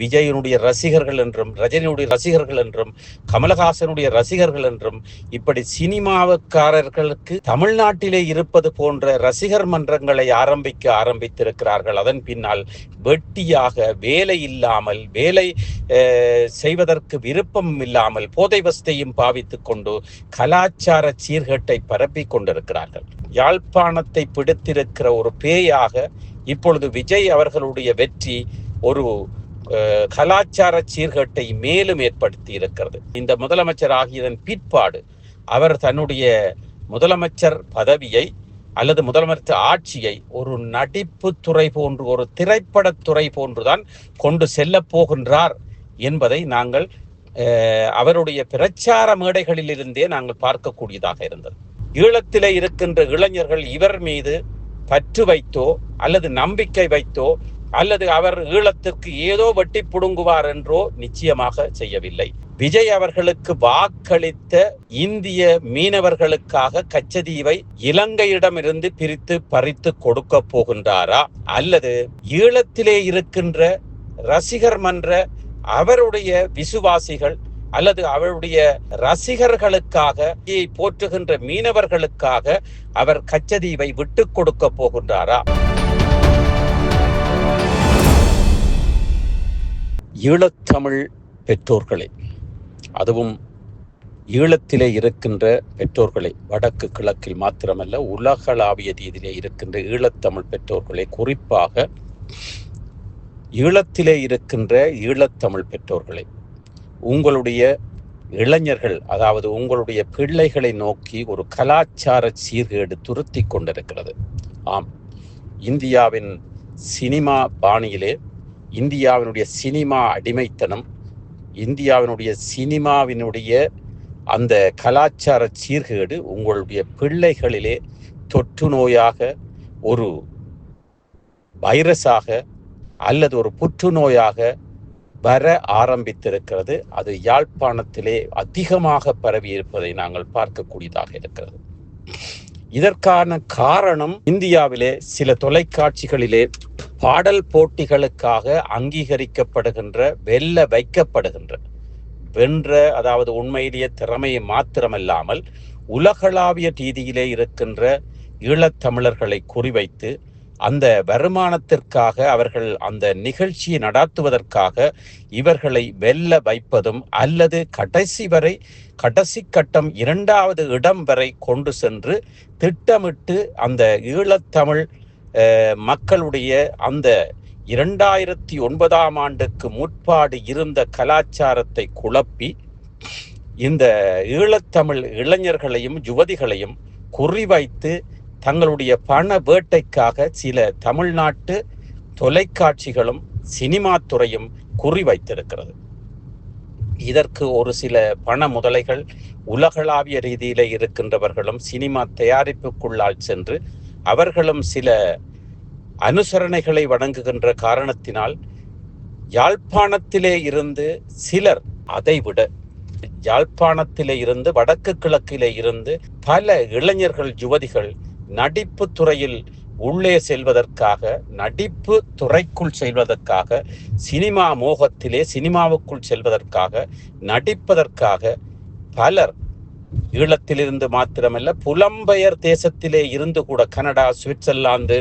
விஜயனுடைய ரசிகர்கள் என்றும், ரஜினியுடைய ரசிகர்கள் என்றும், கமலஹாசனுடைய ரசிகர்கள் என்றும், இப்படி சினிமாவுக்காரர்களுக்கு தமிழ்நாட்டிலே இருப்பது போன்ற ரசிகர் மன்றங்களை ஆரம்பித்திருக்கிறார்கள். அதன் பின்னால் வெட்டியாக வேலை இல்லாமல், வேலை செய்வதற்கு விருப்பம் இல்லாமல், போதை வஸ்தையும் பாவித்துக் கொண்டு கலாச்சார சீர்கேட்டை பரப்பி கொண்டிருக்கிறார்கள். யாழ்ப்பாணத்தை பிடித்திருக்கிற ஒரு பேயாக இப்பொழுது விஜய் அவர்களுடைய வெற்றி ஒரு கலாச்சார சீர்கேட்டை மேலும் ஏற்படுத்தி இருக்கிறது. இந்த முதலமைச்சர் ஆகியதன் பிற்பாடு அவர் தன்னுடைய முதலமைச்சர் பதவியை அல்லது முதலமைச்சர் ஆட்சியை ஒரு நடிப்பு துறை போன்று, ஒரு திரைப்படத்துறை போன்றுதான் கொண்டு செல்ல போகின்றார் என்பதை நாங்கள் அவருடைய பிரச்சார மேடைகளிலிருந்தே நாங்கள் பார்க்கக்கூடியதாக இருந்தது. ஈழத்திலே இருக்கின்ற இளைஞர்கள் இவர் மீது பற்று வைத்தோ அல்லது நம்பிக்கை வைத்தோ அல்லது அவர் ஈழத்திற்கு ஏதோ வெட்டி புடுங்குவார் என்றோ நிச்சயமாக செய்யவில்லை. விஜய் அவர்களுக்கு வாக்களித்த இந்திய மீனவர்களுக்காக கச்சதீவை இலங்கையிடமிருந்து பிரித்து பறித்து கொடுக்க போகின்றாரா, அல்லது ஈழத்திலே இருக்கின்ற ரசிகர் மன்ற அவருடைய விசுவாசிகள் அல்லது அவருடைய ரசிகர்களுக்காக, போற்றுகின்ற மீனவர்களுக்காக அவர் கச்சதீவை விட்டு கொடுக்க போகின்றாரா? ஈழத்தமிழ் பெற்றோர்களை, அதுவும் ஈழத்திலே இருக்கின்ற பெற்றோர்களை, வடக்கு கிழக்கில் மாத்திரமல்ல உலகளாவிய ரீதியிலே இருக்கின்ற ஈழத்தமிழ் பெற்றோர்களை, குறிப்பாக ஈழத்திலே இருக்கின்ற ஈழத்தமிழ் பெற்றோர்களை, உங்களுடைய இளைஞர்கள், அதாவது உங்களுடைய பிள்ளைகளை நோக்கி ஒரு கலாச்சார சீர்கேடு துருத்தி கொண்டிருக்கிறது. ஆம், இந்தியாவின் சினிமா பாணியிலே, இந்தியாவினுடைய சினிமா அடிமைத்தனம், இந்தியாவினுடைய சினிமாவினுடைய அந்த கலாச்சார சீர்கேடு உங்களுடைய பிள்ளைகளிலே தொற்று நோயாக, ஒரு வைரஸாக அல்லது ஒரு புற்றுநோயாக வர ஆரம்பித்திருக்கிறது. அது யாழ்ப்பாணத்திலே அதிகமாக பரவி இருப்பதை நாங்கள் பார்க்கக்கூடியதாக இருக்கிறது. இதற்கான காரணம், இந்தியாவிலே சில தொலைக்காட்சிகளிலே பாடல் போட்டிகளுக்காக அங்கீகரிக்கப்படுகின்ற, வெல்ல வைக்கப்படுகின்ற, வென்ற, அதாவது உண்மையிலேயே திறமையை மாத்திரமல்லாமல் உலகளாவிய ரீதியிலே இருக்கின்ற ஈழத்தமிழர்களை குறிவைத்து அந்த வருமானத்திற்காக, அவர்கள் அந்த நிகழ்ச்சியை நடாத்துவதற்காக இவர்களை வெல்ல வைப்பதும், அல்லது கடைசி கட்டம் 2வது இடம் வரை கொண்டு சென்று திட்டமிட்டு அந்த ஈழத்தமிழ் மக்களுடைய அந்த 2009ஆம் ஆண்டுக்கு முற்பாடு இருந்த கலாச்சாரத்தை குழப்பி இந்த ஈழத்தமிழ் இளைஞர்களையும் யுவதிகளையும் குறிவைத்து தங்களுடைய பண வேட்டைக்காக சில தமிழ்நாட்டு தொலைக்காட்சிகளும் சினிமா துறையும் குறிவைத்திருக்கிறது. இதற்கு ஒரு சில பண முதலைகள், உலகளாவிய ரீதியிலே இருக்கின்றவர்களும் சினிமா தயாரிப்புக்குள்ளால் சென்று அவர்களும் சில அனுசரணைகளை வழங்குகின்ற காரணத்தினால் யாழ்ப்பாணத்திலே இருந்து சிலர், அதைவிட யாழ்ப்பாணத்திலே இருந்து வடக்கு கிழக்கிலே இருந்து பல இளைஞர்கள், யுவதிகள் நடிப்பு துறையில் உள்ளே செல்வதற்காக, நடிப்பு துறைக்குள் செல்வதற்காக, சினிமா மோகத்திலே சினிமாவுக்குள் செல்வதற்காக, நடிப்பதற்காக பலர் ஈழத்திலிருந்து மாத்திரமல்ல புலம்பெயர் தேசத்திலே இருந்து கூட, கனடா, சுவிட்சர்லாந்து,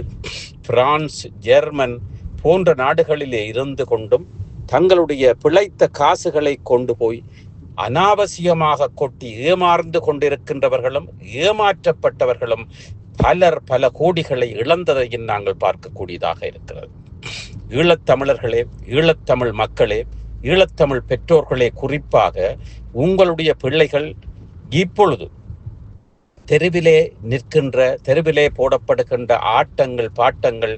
பிரான்ஸ், ஜெர்மன் போன்ற நாடுகளிலே இருந்து கொண்டும் தங்களுடைய பிழைத்த காசுகளை கொண்டு போய் அனாவசியமாக கொட்டி ஏமாந்து கொண்டிருக்கின்றவர்களும் ஏமாற்றப்பட்டவர்களும் பலர் பல கோடிகளை இழந்ததையும் நாங்கள் பார்க்கக்கூடியதாக இருக்கிறது. ஈழத்தமிழர்களே, ஈழத்தமிழ் மக்களே, ஈழத்தமிழ் பெற்றோர்களே, குறிப்பாக உங்களுடைய பிள்ளைகள் இப்பொழுது தெருவிலே நிற்கின்ற, தெருவிலே போடப்படுகின்ற ஆட்டங்கள், பாட்டங்கள்,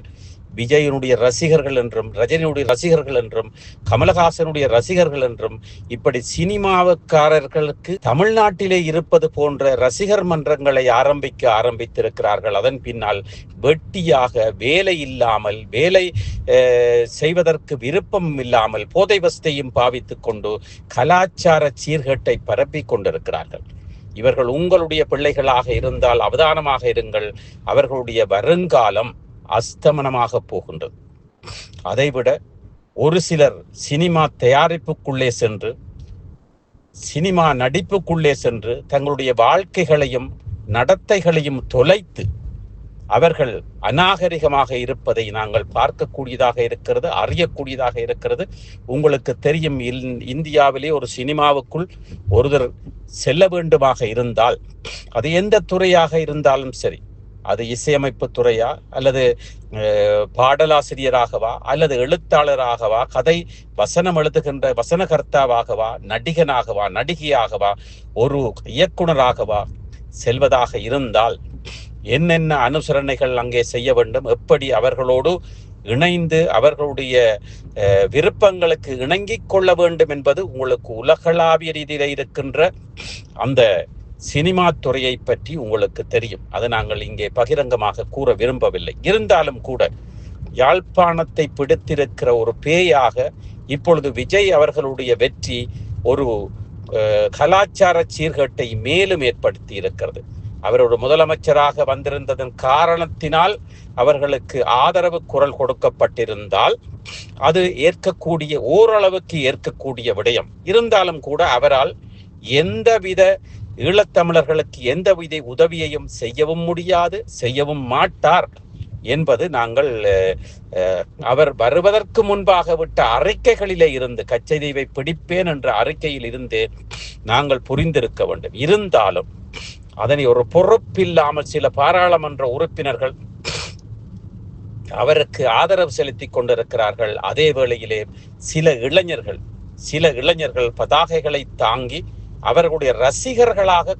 விஜயனுடைய ரசிகர்கள் என்றும், ரஜினியுடைய ரசிகர்கள் என்றும், கமலஹாசனுடைய ரசிகர்கள் என்றும், இப்படி சினிமாவுக்காரர்களுக்கு தமிழ்நாட்டிலே இருப்பது போன்ற ரசிகர் மன்றங்களை ஆரம்பித்திருக்கிறார்கள். அதன் பின்னால் வெட்டியாக வேலை இல்லாமல், வேலை செய்வதற்கு விருப்பம் இல்லாமல், போதை வஸ்தையும் பாவித்துக் கொண்டு கலாச்சார சீர்கேட்டை பரப்பி கொண்டிருக்கிறார்கள். இவர்கள் உங்களுடைய பிள்ளைகளாக இருந்தால் அவதானமாக இருங்கள். அவர்களுடைய வருங்காலம் அஸ்தமனமாக போகின்றது. அதைவிட ஒரு சிலர் சினிமா தயாரிப்புக்குள்ளே சென்று, சினிமா நடிப்புக்குள்ளே சென்று தங்களுடைய வாழ்க்கைகளையும் நடத்தைகளையும் தொலைத்து அவர்கள் அநாகரிகமாக இருப்பதை நாங்கள் பார்க்கக்கூடியதாக இருக்கிறது, அறியக்கூடியதாக இருக்கிறது. உங்களுக்கு தெரியும், இந்தியாவிலே ஒரு சினிமாவுக்குள் ஒருவர் செல்ல வேண்டுமாக இருந்தால், அது எந்த துறையாக இருந்தாலும் சரி, அது இசையமைப்பு துறையா அல்லது பாடலாசிரியராகவா அல்லது எழுத்தாளராகவா, கதை வசனம் எழுதுகின்ற வசனகர்த்தாவாகவா, நடிகனாகவா, நடிகையாகவா, ஒரு இயக்குனராகவா செல்வதாக இருந்தால் என்னென்ன அனுசரணைகள் அங்கே செய்ய வேண்டும், எப்படி அவர்களோடு இணைந்து அவர்களுடைய விருப்பங்களுக்கு இணங்கிக் கொள்ள வேண்டும் என்பது உங்களுக்கு உலகளாவிய ரீதியில் இருக்கின்ற அந்த சினிமா துறையை பற்றி உங்களுக்கு தெரியும். அது நாங்கள் இங்கே பகிரங்கமாக கூற விரும்பவில்லை. இருந்தாலும் கூட யாழ்ப்பாணத்தை பிடித்திருக்கிற ஒரு பேயாக இப்பொழுது விஜய் அவர்களுடைய வெற்றி ஒரு கலாச்சார சீர்கேட்டை மேலும் ஏற்படுத்தி இருக்கிறது. அவர் ஒரு முதலமைச்சராக வந்திருந்ததன் காரணத்தினால் அவர்களுக்கு ஆதரவு குரல் கொடுக்கப்பட்டிருந்தால் அது ஏற்கக்கூடிய, ஓரளவுக்கு ஏற்கக்கூடிய விடயம். இருந்தாலும் கூட அவரால் எந்தவித ஈழத்தமிழர்களுக்கு எந்தவித உதவியையும் செய்யவும் முடியாது, செய்யவும் மாட்டார் என்பது நாங்கள் அவர் வருவதற்கு முன்பாக விட்ட அறிக்கைகளிலே இருந்து, கச்சதீவை பிடிப்பேன் என்ற அறிக்கையில் இருந்து நாங்கள் புரிந்திருக்க வேண்டும். இருந்தாலும் அதனை ஒரு பொறுப்பில்லாமல் சில பாராளுமன்ற உறுப்பினர்கள் அவருக்கு ஆதரவு செலுத்தி கொண்டிருக்கிறார்கள். அதே வேளையிலே சில இளைஞர்கள் பதாகைகளை தாங்கி அவர்களுடைய ரசிகர்களாக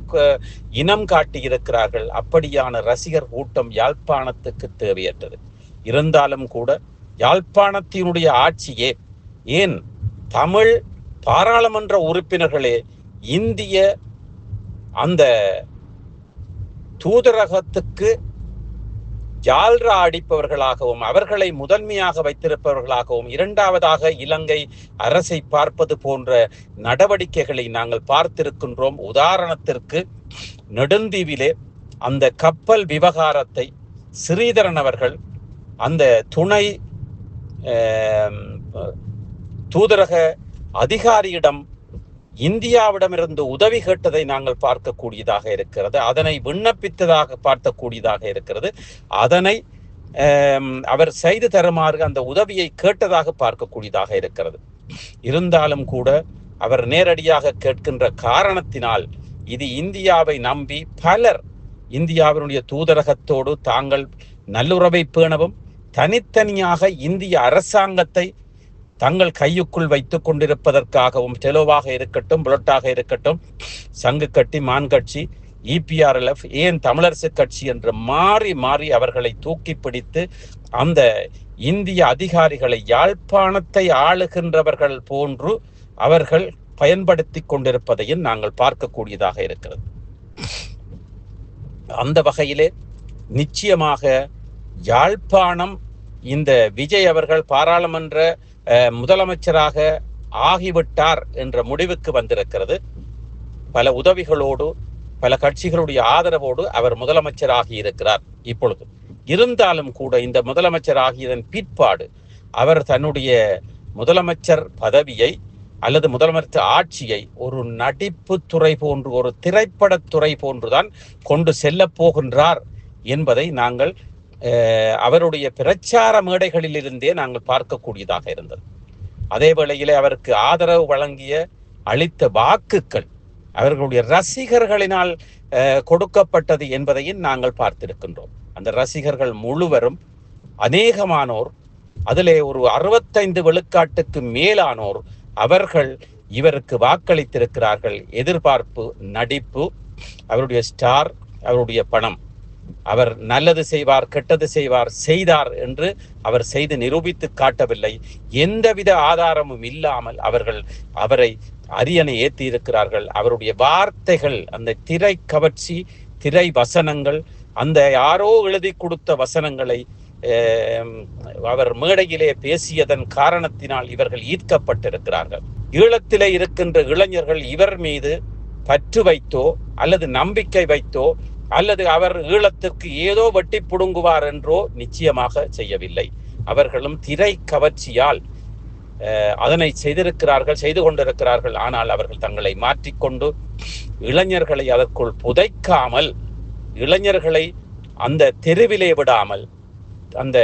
இனம் காட்டியிருக்கிறார்கள். அப்படியான ரசிகர் கூட்டம் யாழ்ப்பாணத்துக்கு தேவையற்றது. இருந்தாலும் கூட யாழ்ப்பாணத்தினுடைய ஆட்சியே, ஏன் தமிழ் பாராளுமன்ற உறுப்பினர்களே இந்திய அந்த தூதரகத்துக்கு ஜால்ரா அடிப்பவர்களாகவும் அவர்களை முதன்மையாக வைத்திருப்பவர்களாகவும், இரண்டாவதாக இலங்கை அரசை பார்ப்பது போன்ற நடவடிக்கைகளை நாங்கள் பார்த்திருக்கின்றோம். உதாரணத்திற்கு நெடுந்தீவிலே அந்த கப்பல் விவகாரத்தை ஸ்ரீதரன் அவர்கள் அந்த துணை தூதரக அதிகாரியிடம் இந்தியாவிடமிருந்து உதவி கேட்டதை நாங்கள் பார்க்கக்கூடியதாக இருக்கிறது. அதனை விண்ணப்பித்ததாக பார்க்கக்கூடியதாக இருக்கிறது. அதனை அவர் செய்து தருமாறு அந்த உதவியை கேட்டதாக பார்க்கக்கூடியதாக இருக்கிறது. இருந்தாலும் கூட அவர் நேரடியாக கேட்கின்ற காரணத்தினால் இது இந்தியாவை நம்பி பலர் இந்தியாவினுடைய தூதரகத்தோடு தாங்கள் நல்லுறவை பேணவும், தனித்தனியாக இந்திய அரசாங்கத்தை தங்கள் கையுக்குள் வைத்துக் கொண்டிருப்பதற்காகவும், டெலோவாக இருக்கட்டும், புலட்டாக இருக்கட்டும், சங்கு கட்சி, மான் கட்சி, EPRLF, ஏன் தமிழரசு கட்சி என்று மாறி மாறி அவர்களை தூக்கி பிடித்து அந்த இந்திய அதிகாரிகளை யாழ்ப்பாணத்தை ஆளுகின்றவர்கள் போன்று அவர்கள் பயன்படுத்தி கொண்டிருப்பதையும் நாங்கள் பார்க்கக்கூடியதாக இருக்கிறது. அந்த வகையிலே நிச்சயமாக யாழ்ப்பாணம் இந்த விஜய் அவர்கள் பாராளுமன்ற முதலமைச்சராக ஆகிவிட்டார் என்ற முடிவுக்கு வந்திருக்கிறது. பல உதவிகளோடு, பல கட்சிகளுடைய ஆதரவோடு அவர் முதலமைச்சராகி இருக்கிறார் இப்பொழுது. இருந்தாலும் கூட இந்த முதலமைச்சர் ஆகியதன் பிற்பாடு அவர் தன்னுடைய முதலமைச்சர் பதவியை அல்லது முதலமைச்சர் ஆட்சியை ஒரு நடிப்பு துறை போன்று, ஒரு திரைப்படத்துறை போன்றுதான் கொண்டு செல்ல போகின்றார் என்பதை நாங்கள் அவருடைய பிரச்சார மேடைகளில் இருந்தே நாங்கள் பார்க்கக்கூடியதாக இருந்தது. அதே வேளையிலே அவருக்கு ஆதரவு வழங்கிய அளித்த வாக்குகள் அவர்களுடைய ரசிகர்களினால் கொடுக்கப்பட்டது என்பதையும் நாங்கள் பார்த்திருக்கின்றோம். அந்த ரசிகர்கள் முழுவரும், அநேகமானோர், அதிலே ஒரு 65 விழுக்காட்டுக்கு மேலானோர் அவர்கள் இவருக்கு வாக்களித்திருக்கிறார்கள். எதிர்பார்ப்பு, நடிப்பு, அவருடைய ஸ்டார், அவருடைய பணம், அவர் நல்லது செய்வார், கெட்டது செய்வார், செய்தார் என்று அவர் செய்து நிரூபித்து காட்டவில்லை. எந்தவித ஆதாரமும் இல்லாமல் அவர்கள் அவரை அரியணை ஏற்றி இருக்கிறார்கள். அவருடைய வார்த்தைகள், அந்த திரை கவர்ச்சி, திரை வசனங்கள், அந்த யாரோ எழுதி கொடுத்த வசனங்களை அவர் மேடையிலே பேசியதன் காரணத்தினால் இவர்கள் ஈர்க்கப்பட்டிருக்கிறார்கள். ஈழத்திலே இருக்கின்ற இளைஞர்கள் இவர் மீது பற்று வைத்தோ அல்லது நம்பிக்கை வைத்தோ அல்லது அவர் ஈழத்திற்கு ஏதோ வெட்டி புடுங்குவார் என்றோ நிச்சயமாக செய்யவில்லை. அவர்களும் திரை கவர்ச்சியால் அதனை செய்து கொண்டிருக்கிறார்கள். ஆனால் அவர்கள் தங்களை மாற்றிக்கொண்டு இளைஞர்களை அதற்குள் புதைக்காமல், இளைஞர்களை அந்த தெருவிலே விடாமல், அந்த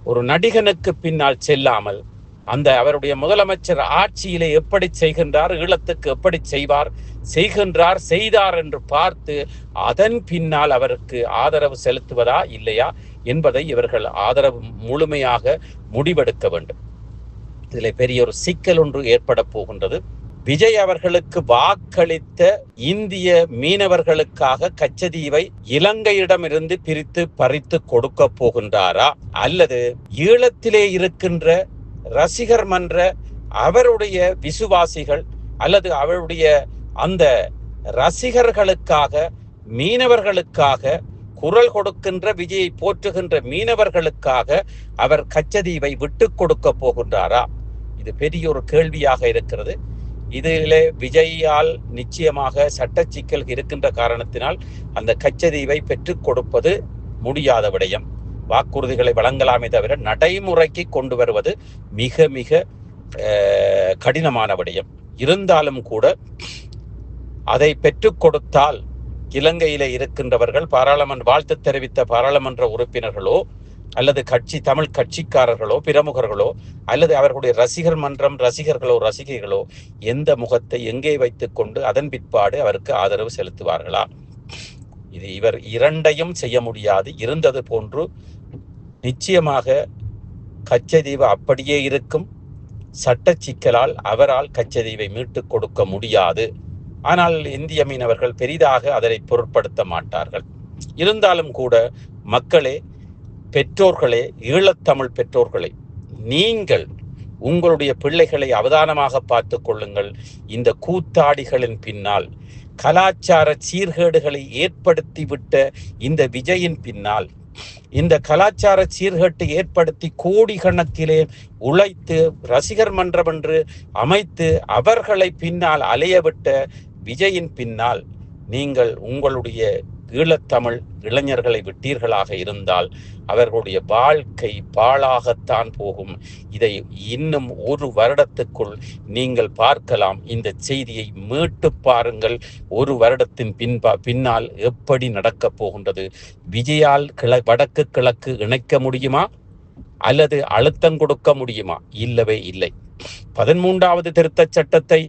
ஒரு நடிகனுக்கு பின்னால் செல்லாமல், அந்த அவருடைய முதலமைச்சர் ஆட்சியிலே எப்படி செய்கின்றார், ஈழத்துக்கு எப்படி செய்தார் என்று பார்த்து அதன் பின்னால் அவருக்கு ஆதரவு செலுத்துவதா இல்லையா என்பதை இவர்கள் ஆதரவு முழுமையாக முடிவெடுக்க வேண்டும். இதில் பெரிய ஒரு சிக்கல் ஒன்று ஏற்பட போகின்றது. விஜய் அவர்களுக்கு வாக்களித்த இந்திய மீனவர்களுக்காக கச்சதீவை இலங்கையிடமிருந்து பிரித்து பறித்து கொடுக்க போகின்றாரா, அல்லது ஈழத்திலே இருக்கின்ற ரசிகர் மன்ற அவருடைய விசுவாசிகள் அல்லது அவருடைய அந்த ரசிகர்களுக்காக, மீனவர்களுக்காக குரல் கொடுக்கின்ற, விஜயை போற்றுகின்ற மீனவர்களுக்காக அவர் கச்சதீவை விட்டு கொடுக்க போகின்றாரா? இது பெரிய ஒரு கேள்வியாக இருக்கிறது. இதிலே விஜயால் நிச்சயமாக சட்ட சிக்கல் இருக்கின்ற காரணத்தினால் அந்த கச்சதீவை பெற்றுக் கொடுப்பது முடியாத விடயம். வாக்குறுதிகளை வழங்கலாமே தவிர நடைமுறைக்கு கொண்டு வருவது மிக மிக கடினமான விடயம். இருந்தாலும் கூட அதை பெற்றுக் கொடுத்தால் இலங்கையிலே இருக்கின்றவர்கள் வாழ்த்து தெரிவித்த பாராளுமன்ற உறுப்பினர்களோ அல்லது தமிழ் கட்சிக்காரர்களோ பிரமுகர்களோ அல்லது அவர்களுடைய ரசிகர் மன்றம் ரசிகைகளோ எந்த முகத்தை எங்கே வைத்துக் கொண்டு அதன் பிற்பாடு அவருக்கு ஆதரவு செலுத்துவார்களா? இது இவர் இரண்டையும் செய்ய முடியாது. இருந்தது போன்று நிச்சயமாக கச்சதீவு அப்படியே இருக்கும். சட்ட சிக்கலால் அவரால் கச்சதீவை மீட்டுக் கொடுக்க முடியாது. ஆனால் இந்திய மீனவர்கள் பெரிதாக அதனை பொருட்படுத்த மாட்டார்கள். இருந்தாலும் கூட மக்களே, பெற்றோர்களே, ஈழத்தமிழ் பெற்றோர்களே, நீங்கள் உங்களுடைய பிள்ளைகளை அவதானமாக பார்த்து கொள்ளுங்கள். இந்த கூத்தாடிகளின் பின்னால், கலாச்சார சீர்கேடுகளை ஏற்படுத்திவிட்ட இந்த விஜயின் பின்னால், இந்த கலாச்சார சீர்கேட்டை ஏற்படுத்தி கோடிக்கணக்கிலே உழைத்து ரசிகர் மன்றம் என்று அமைத்து அவர்களை பின்னால் அலையவிட்ட விஜயின் பின்னால் நீங்கள் உங்களுடைய ஈழத்தமிழ் இளைஞர்களை விட்டீர்களாக இருந்தால் அவர்களுடைய வாழ்க்கை பாழாகத்தான் போகும். இதை இன்னும் ஒரு வருடத்துக்குள் நீங்கள் பார்க்கலாம். இந்த செய்தியை மீட்டு பாருங்கள். ஒரு வருடத்தின் பின்னால் எப்படி நடக்கப் போகின்றது? விஜயால் வடக்கு கிழக்கு இணைக்க முடியுமா அல்லது அழுத்தம் கொடுக்க முடியுமா? இல்லவே இல்லை. 13வது திருத்தச் சட்டத்தை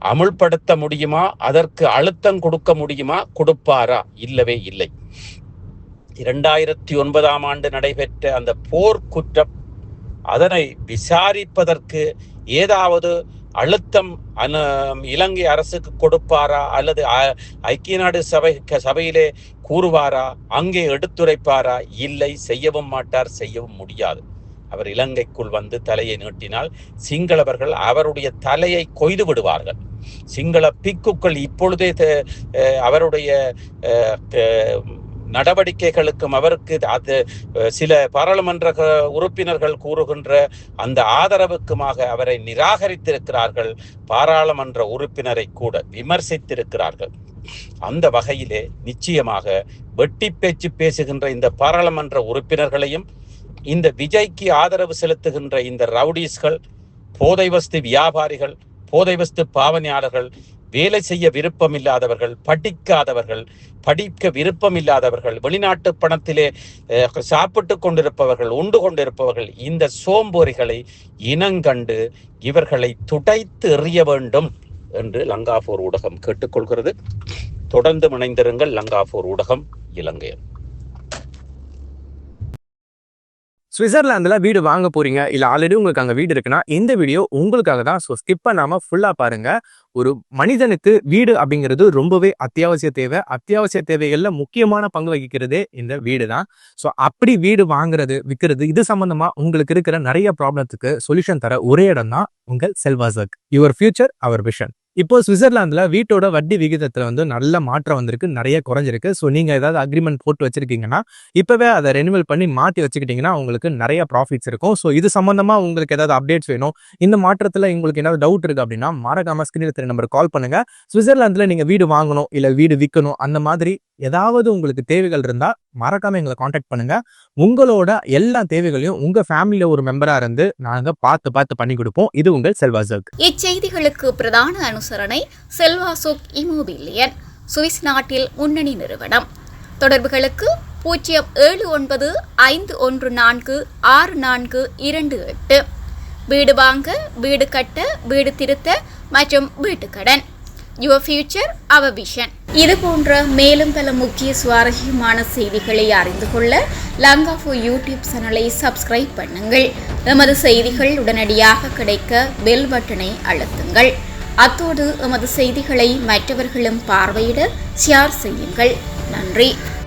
அமுல்படுத்த முடியுமா? அதற்கு அழுத்தம் கொடுக்க முடியுமா? கொடுப்பாரா? இல்லவே இல்லை. 2009ஆம் ஆண்டு நடைபெற்ற அந்த போர்க்குற்றம், அதனை விசாரிப்பதற்கு ஏதாவது அழுத்தம் இலங்கை அரசுக்கு கொடுப்பாரா அல்லது ஐக்கிய நாடு சபையிலே கூறுவாரா? அங்கே எடுத்துரைப்பாரா? இல்லை, செய்யவும் மாட்டார், செய்யவும் முடியாது. அவர் இலங்கைக்குள் வந்து தலையை நீட்டினால் சிங்களவர்கள் அவருடைய தலையை கொய்து விடுவார்கள். சிங்கள பிக்குக்கள் இப்பொழுதே அவருடைய நடவடிக்கைகளுக்கும் அவருக்கு சில பாராளுமன்ற உறுப்பினர்கள் கூறுகின்ற அந்த ஆதரவுக்குமாக அவரை நிராகரித்திருக்கிறார்கள். பாராளுமன்ற உறுப்பினரை கூட விமர்சித்திருக்கிறார்கள். அந்த வகையிலே நிச்சயமாக வெட்டி பேச்சு பேசுகின்ற இந்த பாராளுமன்ற உறுப்பினர்களையும், இந்த விஜய்க்கு ஆதரவு செலுத்துகின்ற இந்த ரவுடிஸ்கள், போதை வஸ்து வியாபாரிகள், போதை வஸ்து பாவனையாளர்கள், வேலை செய்ய விருப்பம் இல்லாதவர்கள், படிக்க விருப்பம் இல்லாதவர்கள், வெளிநாட்டு பணத்திலே சாப்பிட்டு கொண்டிருப்பவர்கள், உண்டு கொண்டிருப்பவர்கள், இந்த சோம்பேறிகளை இனங்கண்டு இவர்களை துடைத்து எறிய வேண்டும் என்று லங்காபோர் ஊடகம் கேட்டுக்கொள்கிறது. தொடர்ந்து இணைந்திருங்கள். லங்காபோர் ஊடகம், இலங்கை. சுவிட்சர்லாந்துல வீடு வாங்க போறீங்க, இல்ல ஆல்ரெடி உங்களுக்கு அங்க வீடு இருக்குன்னா இந்த வீடியோ உங்களுக்காக தான். ஸோ ஸ்கிப் பண்ணாம ஃபுல்லா பாருங்க. ஒரு மனிதனுக்கு வீடு அப்படிங்கிறது ரொம்பவே அத்தியாவசிய தேவைகள்ல முக்கியமான பங்கு வகிக்கிறதே இந்த வீடு தான். ஸோ அப்படி வீடு வாங்குறது, விற்கிறது, இது சம்பந்தமா உங்களுக்கு இருக்கிற நிறைய ப்ராப்ளத்துக்கு சொல்யூஷன் தர ஒரே இடம் தான் உங்கள் செல்வாசக். Your future our vision. இப்போ சுவிட்சர்லாந்துல வீட்டோட வட்டி விகிதத்துல வந்து நல்ல மாற்றம் வந்திருக்கு, நிறைய குறைஞ்சிருக்கு. ஸோ நீங்க ஏதாவது அக்ரிமெண்ட் போட்டு வச்சிருக்கீங்கன்னா இப்பவே அதை ரெனிவல் பண்ணி மாத்தி வச்சுக்கிட்டீங்கன்னா உங்களுக்கு நிறைய ப்ராஃபிட்ஸ் இருக்கும். ஸோ இது சம்பந்தமா உங்களுக்கு ஏதாவது அப்டேட்ஸ் வேணும், இந்த மாற்றத்துல உங்களுக்கு ஏதாவது டவுட் இருக்கு அப்படின்னா மறக்காம ஸ்கிரீன்ல தெரிய நம்பர் கால் பண்ணுங்க. சுவிட்சர்லாந்துல நீங்க வீடு வாங்கணும் இல்ல வீடு விற்கணும் அந்த மாதிரி ஏதாவது உங்களுக்கு தேவைகள் இருந்தா மறக்காம எங்களை காண்டாக்ட் பண்ணுங்க. உங்களோட எல்லா தேவைகளையும் உங்க ஃபேமிலியில ஒரு மெம்பரா இருந்து நாங்க பார்த்து பண்ணி கொடுப்போம். இது உங்கள் செல்வாசக். இச்செய்திகளுக்கு பிரதான அனுசரணை செல்வாசோக் இமோபிலியன், சுவிஸ் நாட்டில் முன்னணி நிறுவனம். தொடர்புகளுக்கு 0795146428. வீடு வாங்க, வீடு கட்ட, வீடு திருத்த மற்றும் வீட்டு கடன். Your future, our vision. இது போன்ற மேலும் பல முக்கிய சுவாரஸ்யமான செய்திகளை அறிந்து கொள்ள லங்காஃபோ யூடியூப் சேனலை சப்ஸ்கிரைப் பண்ணுங்கள். எமது செய்திகள் உடனடியாக கிடைக்க பெல் பட்டனை அழுத்துங்கள். அத்தோடு எமது செய்திகளை மற்றவர்களும் பார்வையிட ஷேர் செய்யுங்கள். நன்றி.